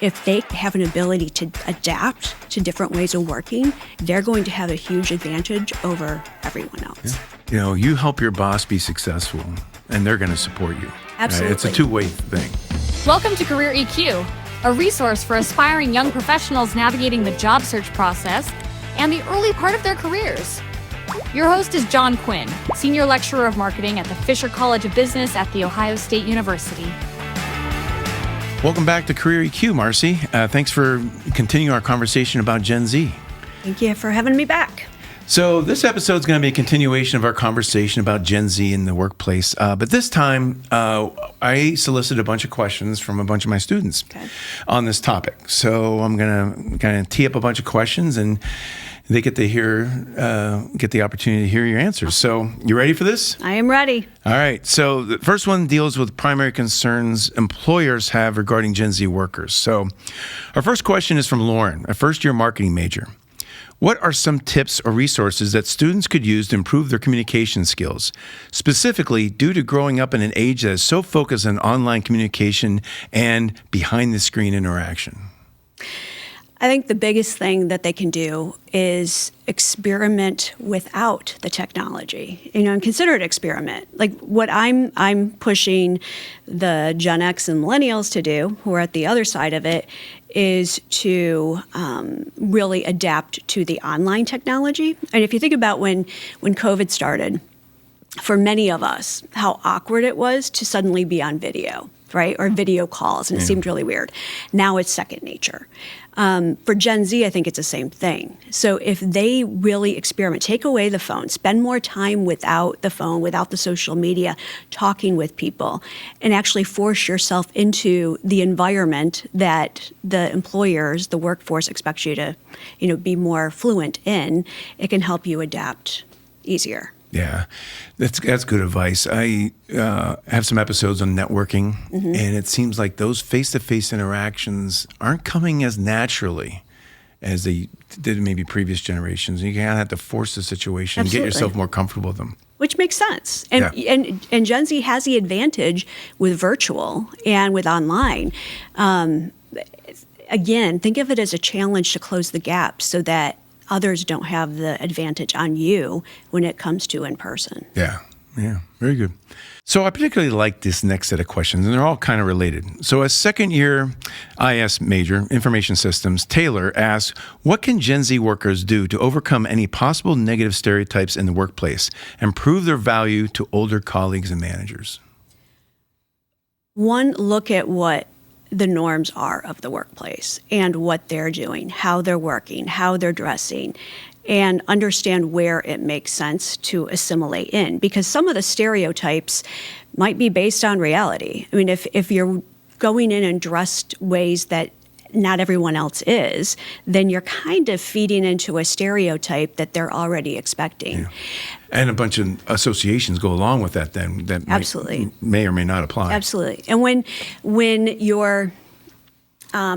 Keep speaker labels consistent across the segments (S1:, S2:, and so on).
S1: if they have an ability to adapt to different ways of working, they're going to have a huge advantage over everyone else.
S2: Yeah. You help your boss be successful, and they're going to support you.
S1: Absolutely.
S2: Right? It's a two-way thing.
S3: Welcome to Career EQ, a resource for aspiring young professionals navigating the job search process and the early part of their careers. Your host is John Quinn, Senior Lecturer of Marketing at the Fisher College of Business at The Ohio State University.
S2: Welcome back to Career EQ, Marcie. Thanks for continuing our conversation about Gen Z.
S1: Thank you for having me back.
S2: So this episode is going to be a continuation of our conversation about Gen Z in the workplace. But this time, I solicited a bunch of questions from a bunch of my students on this topic. So I'm going to kind of tee up a bunch of questions, and they get the opportunity to hear your answers. So you ready for this?
S1: I am ready.
S2: All right. So the first one deals with primary concerns employers have regarding Gen Z workers. So our first question is from Lauren, a first-year marketing major. What are some tips or resources that students could use to improve their communication skills, specifically due to growing up in an age that is so focused on online communication and behind-the-screen interaction?
S1: I think the biggest thing that they can do is experiment without the technology, and consider it experiment. Like what I'm pushing the Gen X and millennials to do, who are at the other side of it, is to really adapt to the online technology. And if you think about when COVID started, for many of us, how awkward it was to suddenly be on video, right? Or video calls, and it seemed really weird. Now it's second nature. For Gen Z, I think it's the same thing. So if they really experiment, take away the phone, spend more time without the phone, without the social media, talking with people, and actually force yourself into the environment that the employers, the workforce expects you to, be more fluent in, it can help you adapt easier.
S2: Yeah, that's good advice. I have some episodes on networking, and it seems like those face-to-face interactions aren't coming as naturally as they did maybe previous generations. You kind of have to force the situation and get yourself more comfortable with them.
S1: Which makes sense. And Gen Z has the advantage with virtual and with online. Again, think of it as a challenge to close the gap so that others don't have the advantage on you when it comes to in person.
S2: Yeah, very good. So I particularly like this next set of questions, and they're all kind of related. So a second-year IS major, Information Systems, Taylor asks, what can Gen Z workers do to overcome any possible negative stereotypes in the workplace and prove their value to older colleagues and managers?
S1: One, look at what the norms are of the workplace and what they're doing, how they're working, how they're dressing, and understand where it makes sense to assimilate in. Because some of the stereotypes might be based on reality. I mean, if you're going in and dressed ways that not everyone else is, then you're kind of feeding into a stereotype that they're already expecting.
S2: Yeah. And a bunch of associations go along with that then that may or may not apply.
S1: Absolutely. And when you're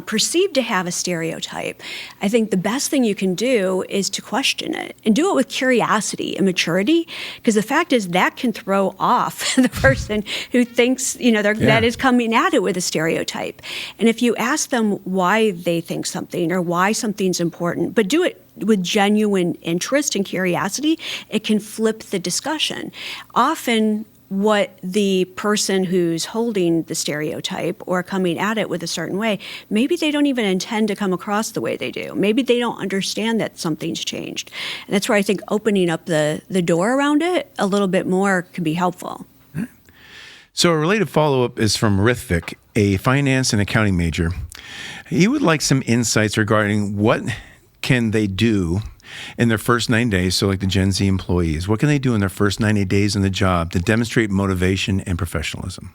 S1: perceived to have a stereotype, I think the best thing you can do is to question it and do it with curiosity and maturity, because the fact is that can throw off the person who thinks, that is coming at it with a stereotype. And if you ask them why they think something or why something's important, but do it with genuine interest and curiosity, it can flip the discussion. Often, what the person who's holding the stereotype or coming at it with a certain way, maybe they don't even intend to come across the way they do. Maybe they don't understand that something's changed. And that's where I think opening up the door around it a little bit more can be helpful.
S2: So a related follow-up is from Rithvik, a finance and accounting major. He would like some insights regarding what can they do in their first 90 days, so like the Gen Z employees, what can they do in their first 90 days in the job to demonstrate motivation and professionalism?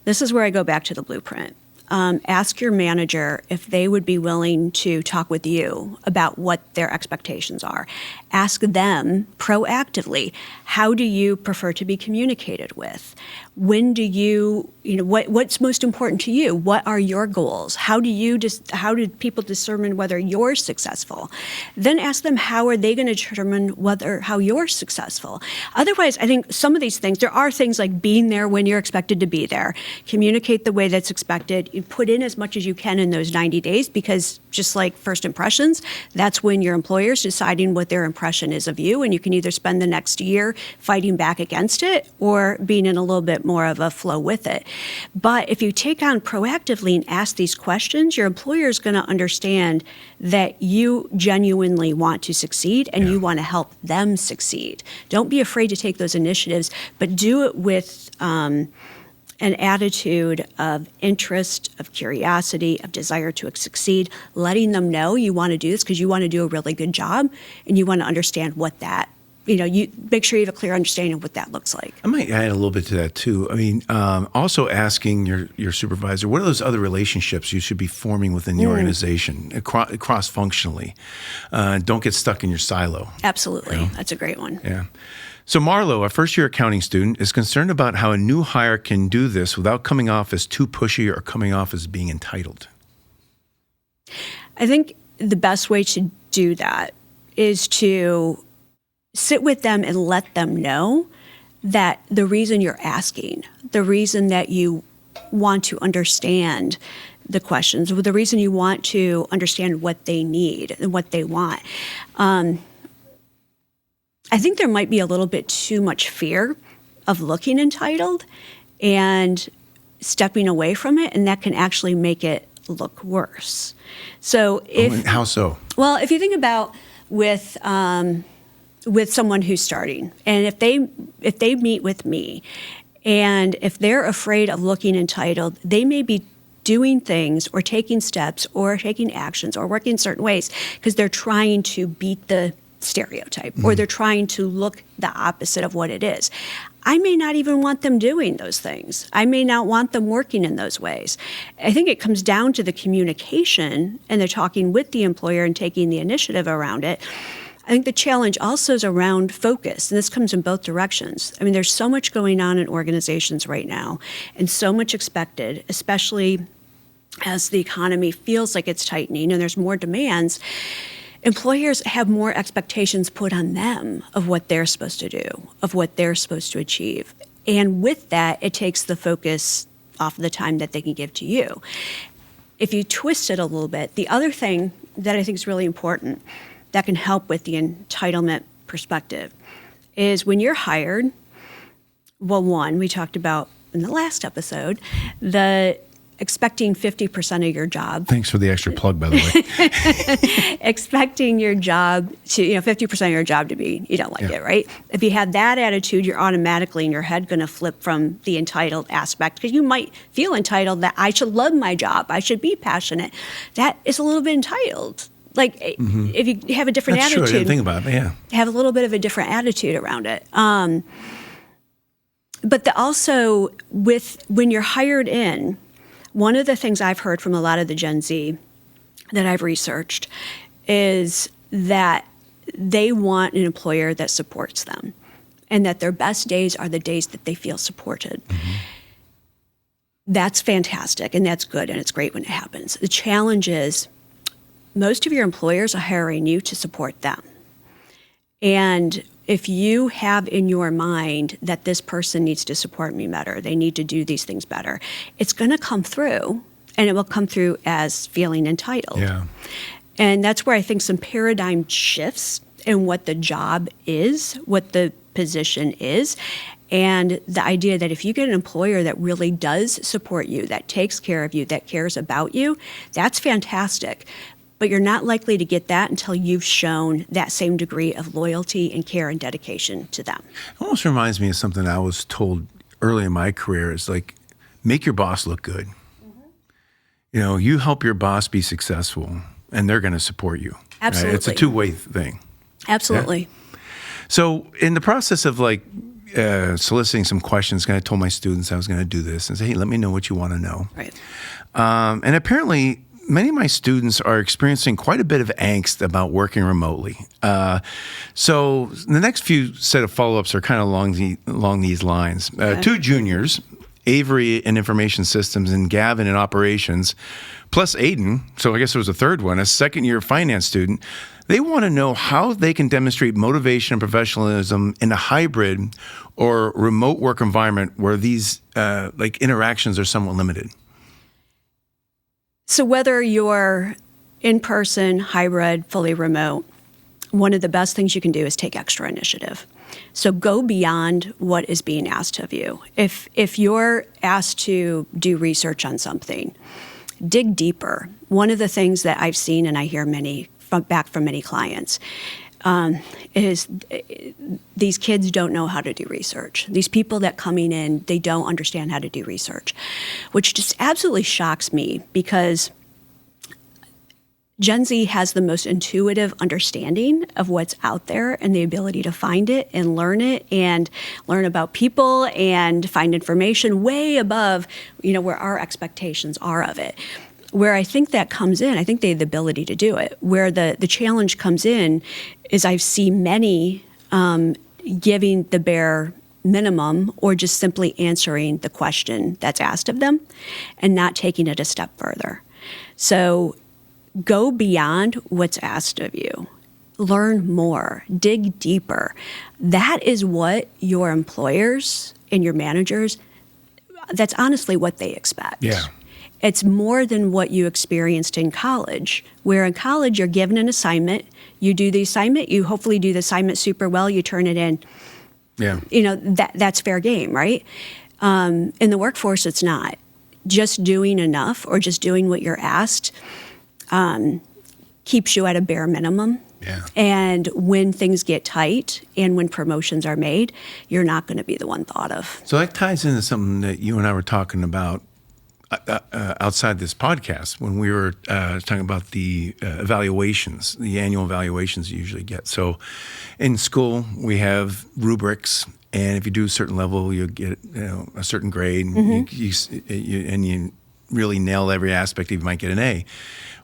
S1: This is where I go back to the blueprint. Ask your manager if they would be willing to talk with you about what their expectations are. Ask them proactively, how do you prefer to be communicated with? When do you what's most important to you? What are your goals? How do people determine whether you're successful? Then ask them, how are they going to determine how you're successful? Otherwise, I think some of these things, there are things like being there when you're expected to be there, communicate the way that's expected, you put in as much as you can in those 90 days, because just like first impressions, that's when your employer's deciding what their impression is of you, and you can either spend the next year fighting back against it or being in a little bit more of a flow with it. But if you take on proactively and ask these questions, your employer is going to understand that you genuinely want to succeed and you want to help them succeed. Don't be afraid to take those initiatives, but do it with an attitude of interest, of curiosity, of desire to succeed, letting them know you want to do this because you want to do a really good job and you want to understand what that, you make sure you have a clear understanding of what that looks like.
S2: I might add a little bit to that too. I mean, also asking your supervisor, what are those other relationships you should be forming within the organization, cross-functionally? Don't get stuck in your silo.
S1: Absolutely. That's a great one.
S2: Yeah. So Marlo, a first-year accounting student, is concerned about how a new hire can do this without coming off as too pushy or coming off as being entitled.
S1: I think the best way to do that is to sit with them and let them know that the reason you're asking, the reason that you want to understand the questions, the reason you want to understand what they need and what they want. I think there might be a little bit too much fear of looking entitled and stepping away from it, and that can actually make it look worse. So
S2: How so?
S1: Well, if you think about with someone who's starting, and if they meet with me, and if they're afraid of looking entitled, they may be doing things or taking steps or taking actions or working in certain ways because they're trying to beat the stereotype or they're trying to look the opposite of what it is. I may not even want them doing those things. I may not want them working in those ways. I think it comes down to the communication and the talking with the employer and taking the initiative around it. I think the challenge also is around focus, and this comes in both directions. I mean, there's so much going on in organizations right now and so much expected, especially as the economy feels like it's tightening and there's more demands. Employers have more expectations put on them of what they're supposed to do, of what they're supposed to achieve. And with that, it takes the focus off of the time that they can give to you. If you twist it a little bit, the other thing that I think is really important that can help with the entitlement perspective is when you're hired, well, one, we talked about in the last episode, the expecting 50% of your job.
S2: Thanks for the extra plug, by the way.
S1: Expecting your job to, 50% of your job to be, you don't like it, right? If you have that attitude, you're automatically in your head going to flip from the entitled aspect, because you might feel entitled that I should love my job, I should be passionate. That is a little bit when if you have a different
S2: That's
S1: attitude.
S2: True. I didn't think about it, yeah.
S1: Have a little bit of a different attitude around it. But also when you're hired in, one of the things I've heard from a lot of the Gen Z that I've researched is that they want an employer that supports them and that their best days are the days that they feel supported. Mm-hmm. That's fantastic and that's good and it's great when it happens. The challenge is most of your employers are hiring you to support them. And if you have in your mind that this person needs to support me better, they need to do these things better, it's going to come through, and it will come through as feeling entitled.
S2: Yeah.
S1: And that's where I think some paradigm shifts in what the job is, what the position is, and the idea that if you get an employer that really does support you, that takes care of you, that cares about you, that's fantastic. But you're not likely to get that until you've shown that same degree of loyalty and care and dedication to them.
S2: It almost reminds me of something I was told early in my career. It's like, make your boss look good. Mm-hmm. You help your boss be successful, and they're going to support you.
S1: Absolutely.
S2: Right? It's a two-way thing.
S1: Absolutely.
S2: Yeah? So in the process of soliciting some questions, I told my students I was going to do this and say, hey, let me know what you want to know.
S1: Right.
S2: And apparently, many of my students are experiencing quite a bit of angst about working remotely. So the next few set of follow-ups are kind of along these lines. Two juniors, Avery in information systems, and Gavin in operations, plus Aiden, so I guess there was a third one, a second-year finance student. They want to know how they can demonstrate motivation and professionalism in a hybrid or remote work environment where these interactions are somewhat limited.
S1: So whether you're in-person, hybrid, fully remote, one of the best things you can do is take extra initiative. So go beyond what is being asked of you. If you're asked to do research on something, dig deeper. One of the things that I've seen, and I hear back from many clients, is these kids don't know how to do research. These people that coming in, they don't understand how to do research, which just absolutely shocks me because Gen Z has the most intuitive understanding of what's out there and the ability to find it and learn about people and find information way above, where our expectations are of it. Where I think that comes in, I think they have the ability to do it. Where the challenge comes in is I see many giving the bare minimum or just simply answering the question that's asked of them and not taking it a step further. So go beyond what's asked of you. Learn more, dig deeper. That is what your employers and your managers, that's honestly what they expect.
S2: Yeah.
S1: It's more than what you experienced in college, where in college you're given an assignment, you do the assignment, you hopefully do the assignment super well, you turn it in.
S2: Yeah.
S1: That's fair game, right? In the workforce, it's not. Just doing enough or just doing what you're asked keeps you at a bare minimum.
S2: Yeah.
S1: And when things get tight and when promotions are made, you're not going to be the one thought of.
S2: So that ties into something that you and I were talking about outside this podcast when we were talking about the evaluations, the annual evaluations you usually get. So in school, we have rubrics, and if you do a certain level, you get a certain grade, and you really nail every aspect, you might get an A.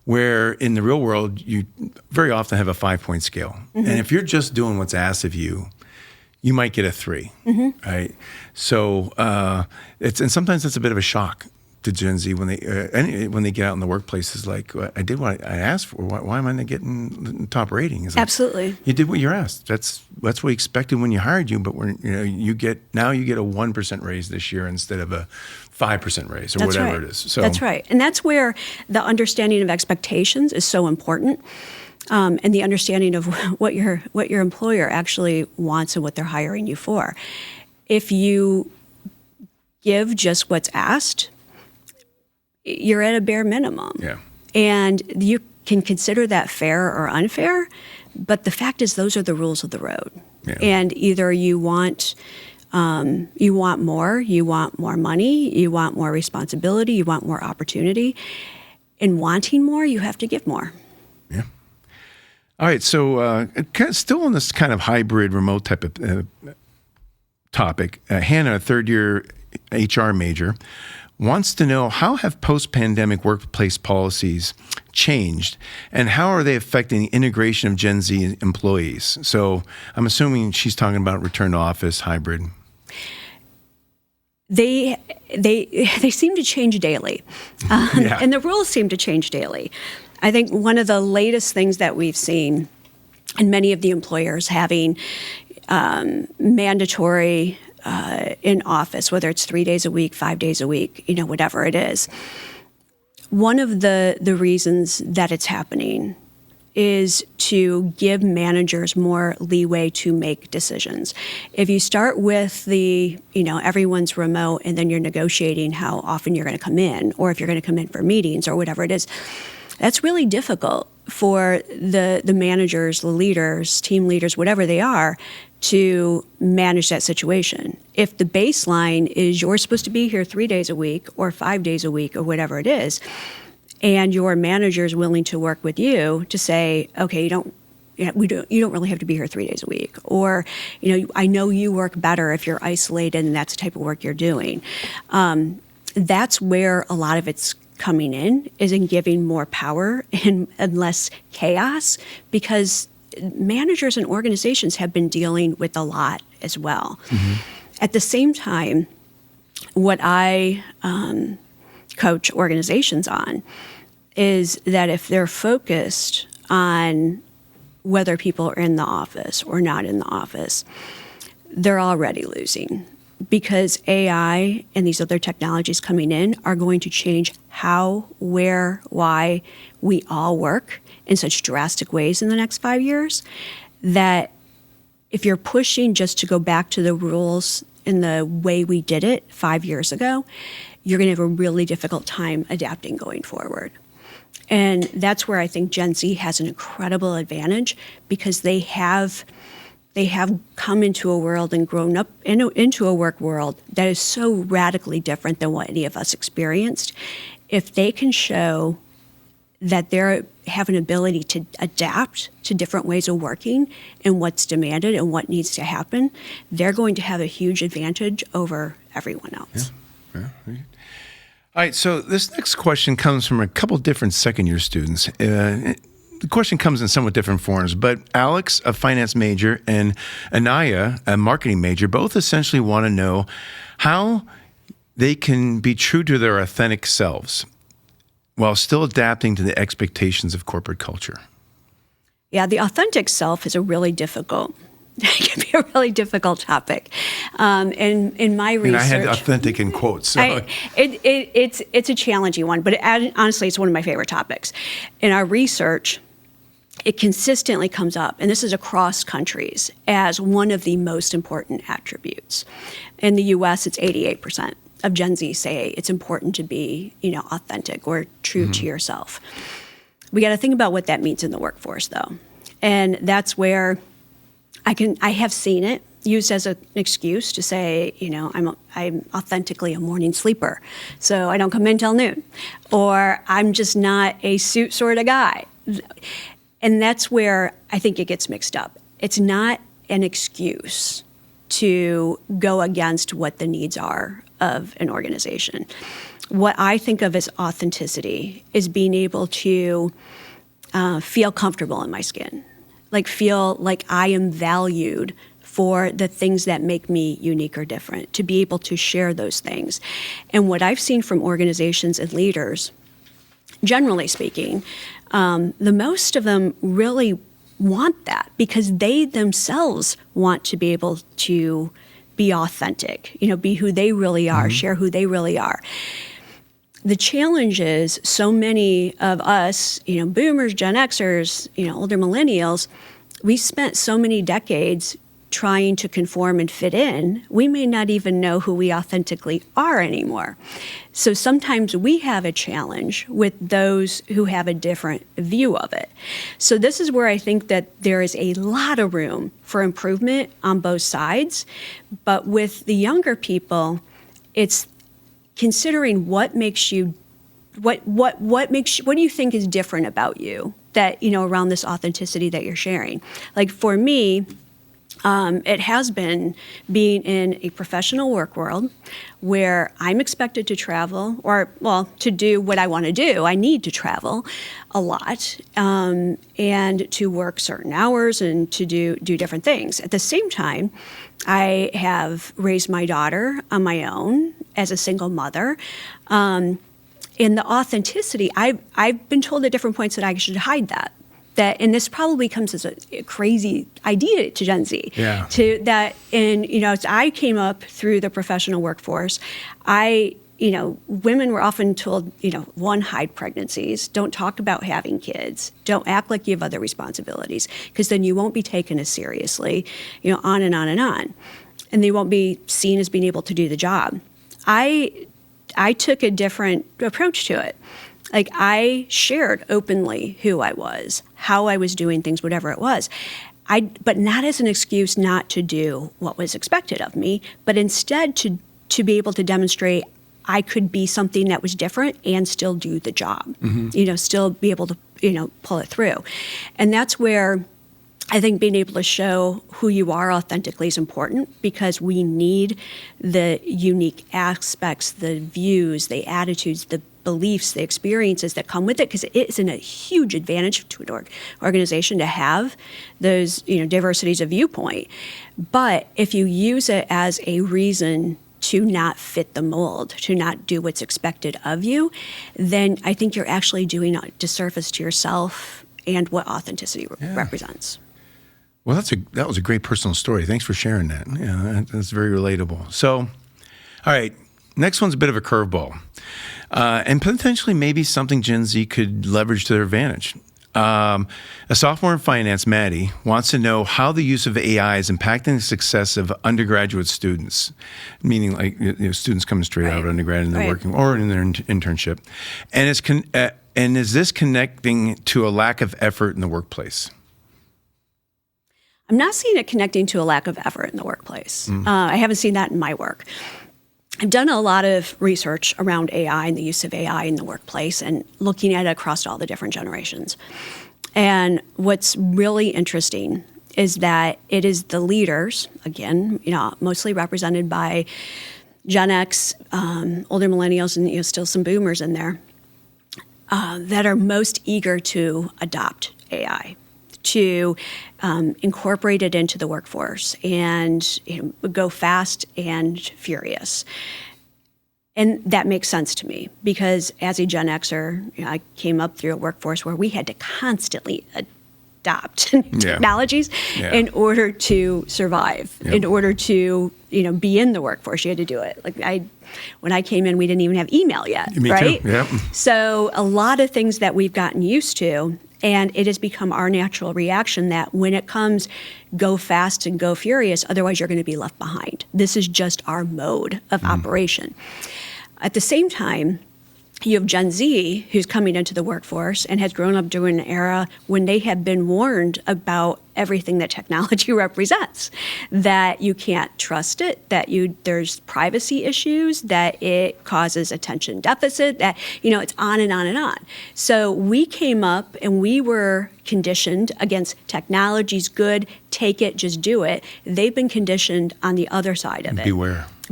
S2: Where in the real world, you very often have a 5-point scale. And if you're just doing what's asked of you, you might get a 3, right? So and sometimes it's a bit of a shock to Gen Z when they get out in the workplace. Is like, I did what I asked for. Why am I not getting the top rating? It's like,
S1: absolutely,
S2: you did what you're asked. That's what we expected when you hired you. But you get a 1% raise this year instead of a 5% raise or
S1: that's
S2: whatever
S1: right.
S2: it is. So
S1: that's right, and that's where the understanding of expectations is so important. And the understanding of what your employer actually wants and what they're hiring you for. If you give just what's asked, you're at a bare minimum.
S2: Yeah.
S1: And you can consider that fair or unfair, but the fact is those are the rules of the road.
S2: Yeah.
S1: And either you want more, you want more money, you want more responsibility, you want more opportunity. In wanting more, you have to give more.
S2: Yeah. All right. So still on this kind of hybrid remote type of topic, Hannah, a third-year HR major, wants to know how have post-pandemic workplace policies changed and how are they affecting the integration of Gen Z employees? So I'm assuming she's talking about return to office, hybrid.
S1: They seem to change daily, and the rules seem to change daily. I think one of the latest things that we've seen, and many of the employers having mandatory in office, whether it's 3 days a week, 5 days a week, whatever it is. One of the reasons that it's happening is to give managers more leeway to make decisions. If you start with everyone's remote and then you're negotiating how often you're going to come in, or if you're going to come in for meetings or whatever it is, that's really difficult for the managers, the leaders, team leaders, whatever they are, to manage that situation. If the baseline is you're supposed to be here 3 days a week or 5 days a week or whatever it is, and your manager is willing to work with you to say, okay, you don't really have to be here 3 days a week, or I know you work better if you're isolated and that's the type of work you're doing. That's where a lot of it's coming in, is in giving more power and less chaos, because managers and organizations have been dealing with a lot as well. At the same time, what I coach organizations on is that if they're focused on whether people are in the office or not in the office, they're already losing, because AI and these other technologies coming in are going to change how, where, why we all work in such drastic ways in the next 5 years, that if you're pushing just to go back to the rules in the way we did it 5 years ago, you're going to have a really difficult time adapting going forward. And that's where I think Gen Z has an incredible advantage, because they have come into a world and grown up into a work world that is so radically different than what any of us experienced. If they can show that they have an ability to adapt to different ways of working and what's demanded and what needs to happen, they're going to have a huge advantage over everyone else.
S2: Yeah. All right, so this next question comes from a couple different second-year students. The question comes in somewhat different forms, but Alex, a finance major, and Anaya, a marketing major, both essentially want to know how they can be true to their authentic selves while still adapting to the expectations of corporate culture.
S1: Yeah, the authentic self is a really difficult it can be a really difficult topic. In my research,
S2: and I had authentic in quotes. So.
S1: It's a challenging one, but honestly, it's one of my favorite topics. In our research, it consistently comes up, and this is across countries, as one of the most important attributes. In the U.S., it's 88% of Gen Z say it's important to be, authentic or true to yourself. We got to think about what that means in the workforce, though, and that's where I have seen it used as an excuse to say, I'm authentically a morning sleeper, so I don't come in till noon, or I'm just not a suit sort of guy. And that's where I think it gets mixed up. It's not an excuse to go against what the needs are of an organization. What I think of as authenticity is being able to feel comfortable in my skin, feel like I am valued for the things that make me unique or different, to be able to share those things. And what I've seen from organizations and leaders, generally speaking, the most of them really want that, because they themselves want to be able to be authentic, be who they really are, share who they really are. The challenge is so many of us, boomers, Gen Xers, older millennials, we spent so many decades trying to conform and fit in, we may not even know who we authentically are anymore. So sometimes we have a challenge with those who have a different view of it. So this is where I think that there is a lot of room for improvement on both sides. But with the younger people, it's considering what makes you, what do you think is different about you that, around this authenticity that you're sharing. Like for me, it has been being in a professional work world where I'm expected to travel, to do what I want to do. I need to travel a lot and to work certain hours and to do different things. At the same time, I have raised my daughter on my own as a single mother. In the authenticity, I've been told at different points that I should hide that. And this probably comes as a crazy idea to Gen Z.
S2: Yeah.
S1: As I came up through the professional workforce, women were often told, one, hide pregnancies, don't talk about having kids, don't act like you have other responsibilities, because then you won't be taken as seriously, on and on and on. And they won't be seen as being able to do the job. I took a different approach to it. I shared openly who I was, how I was doing things, whatever it was. But not as an excuse not to do what was expected of me, but instead to be able to demonstrate I could be something that was different and still do the job, still be able to, pull it through. And that's where I think being able to show who you are authentically is important, because we need the unique aspects, the views, the attitudes, the beliefs, the experiences that come with it, because it's a huge advantage to an organization to have those, diversities of viewpoint. But if you use it as a reason to not fit the mold, to not do what's expected of you, then I think you're actually doing a disservice to yourself and what authenticity represents.
S2: Well, that was a great personal story. Thanks for sharing that. Yeah, that's very relatable. So, all right, next one's a bit of a curveball, and potentially maybe something Gen Z could leverage to their advantage. A sophomore in finance, Maddie, wants to know how the use of AI is impacting the success of undergraduate students, meaning like students coming straight out of undergrad and they're working or in their internship, and is this connecting to a lack of effort in the workplace?
S1: I'm not seeing it connecting to a lack of effort in the workplace. I haven't seen that in my work. I've done a lot of research around AI and the use of AI in the workplace and looking at it across all the different generations. And what's really interesting is that it is the leaders, again, mostly represented by Gen X, older millennials, and still some boomers in there, that are most eager to adopt AI, to incorporate it into the workforce and go fast and furious. And that makes sense to me because as a Gen Xer, I came up through a workforce where we had to constantly adopt technologies in order to survive, in order to be in the workforce. You had to do it. When I came in, we didn't even have email yet,
S2: Me
S1: right?
S2: too. Yep.
S1: So a lot of things that we've gotten used to. And it has become our natural reaction that when it comes, go fast and go furious, otherwise you're going to be left behind. This is just our mode of operation. At the same time, you have Gen Z who's coming into the workforce and has grown up during an era when they have been warned about everything that technology represents, that you can't trust it, that there's privacy issues, that it causes attention deficit, that, it's on and on and on. So we came up and we were conditioned against technology's good, take it, just do it. They've been conditioned on the other side of it.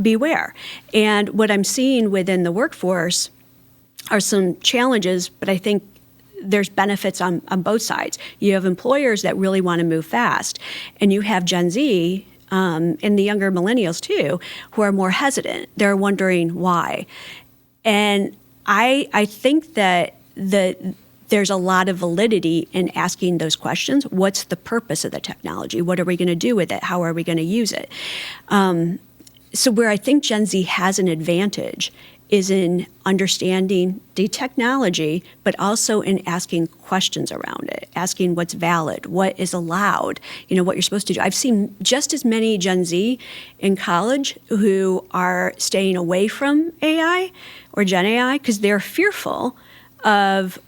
S1: Beware. And what I'm seeing within the workforce are some challenges, but I think there's benefits on both sides. You have employers that really want to move fast, and you have Gen Z and the younger millennials too, who are more hesitant. They're wondering why. And I think that there's a lot of validity in asking those questions. What's the purpose of the technology? What are we going to do with it? How are we going to use it? So where I think Gen Z has an advantage is in understanding the technology, but also in asking questions around it, asking what's valid, what is allowed, what you're supposed to do. I've seen just as many Gen Z in college who are staying away from AI or Gen AI because they're fearful of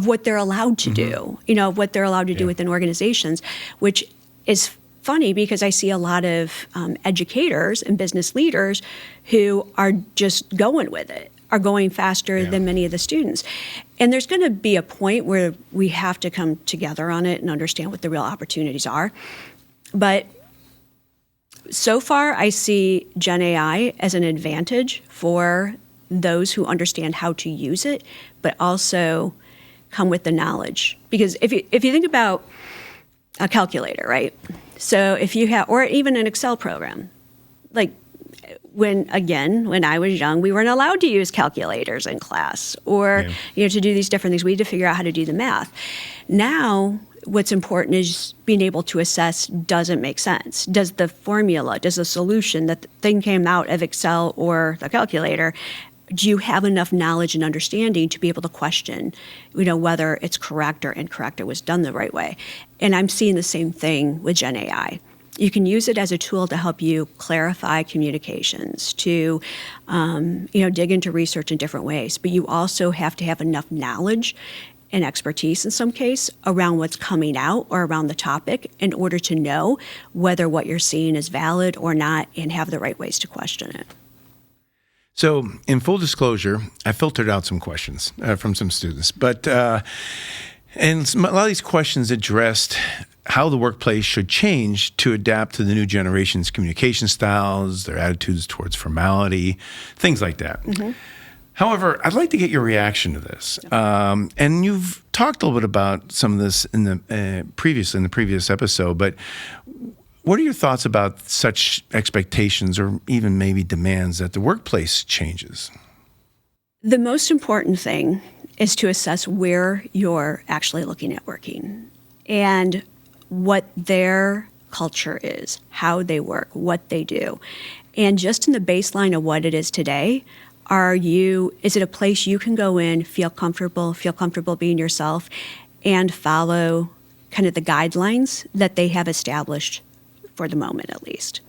S1: what they're allowed to do, of what they're allowed to do within organizations, which is funny because I see a lot of educators and business leaders who are just going with it, are going faster than many of the students. And there's going to be a point where we have to come together on it and understand what the real opportunities are. But so far, I see Gen AI as an advantage for those who understand how to use it, but also come with the knowledge. Because if you think about a calculator, right? So if you have, or even an Excel program, like when I was young, we weren't allowed to use calculators in class or, to do these different things. We had to figure out how to do the math. Now, what's important is being able to assess, does it make sense? Does the formula, does the solution, that the thing came out of Excel or the calculator, do you have enough knowledge and understanding to be able to question, whether it's correct or incorrect or was done the right way? And I'm seeing the same thing with Gen AI. You can use it as a tool to help you clarify communications, to dig into research in different ways. But you also have to have enough knowledge and expertise in some case around what's coming out or around the topic in order to know whether what you're seeing is valid or not and have the right ways to question it.
S2: So, in full disclosure, I filtered out some questions from some students, but and a lot of these questions addressed how the workplace should change to adapt to the new generation's communication styles, their attitudes towards formality, things like that. Mm-hmm. However, I'd like to get your reaction to this. And you've talked a little bit about some of this in the previous episode, but What are your thoughts about such expectations or even maybe demands that the workplace changes?
S1: The most important thing is to assess where you're actually looking at working and what their culture is, how they work, what they do. And just in the baseline of what it is today, is it a place you can go in, feel comfortable being yourself, and follow kind of the guidelines that they have established for the moment at least?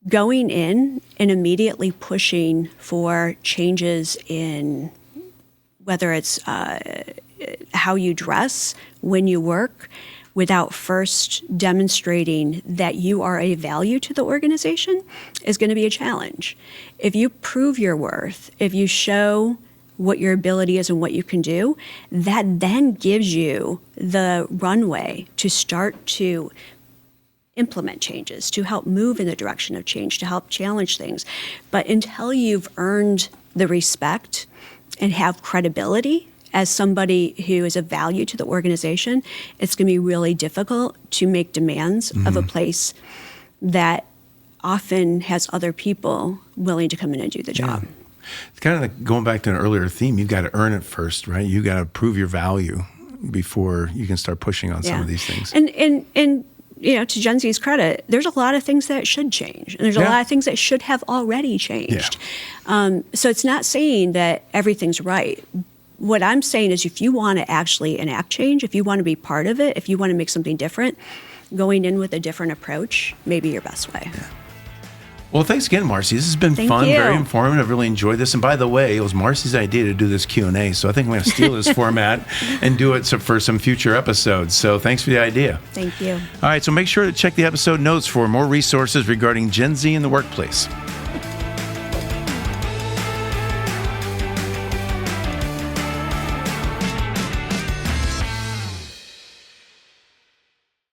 S1: Going in and immediately pushing for changes in whether it's how you dress, when you work, without first demonstrating that you are a value to the organization is going to be a challenge. If you prove your worth, if you show what your ability is and what you can do, that then gives you the runway to start to implement changes, to help move in the direction of change, to help challenge things. But until you've earned the respect and have credibility as somebody who is of value to the organization, it's going to be really difficult to make demands of a place that often has other people willing to come in and do the job.
S2: Yeah. It's kind of like going back to an earlier theme. You've got to earn it first, right? You got to prove your value before you can start pushing on some of these things.
S1: And to Gen Z's credit, there's a lot of things that should change, and there's a lot of things that should have already changed. Yeah. So it's not saying that everything's right. What I'm saying is if you want to actually enact change, if you want to be part of it, if you want to make something different, going in with a different approach may be your best way.
S2: Yeah. Well, thanks again, Marcie. This has been fun, very informative. I've really enjoyed this. And by the way, it was Marcie's idea to do this Q&A, so I think I'm going to steal this format and do it for some future episodes. So thanks for the idea.
S1: Thank you.
S2: All right, so make sure to check the episode notes for more resources regarding Gen Z in the workplace.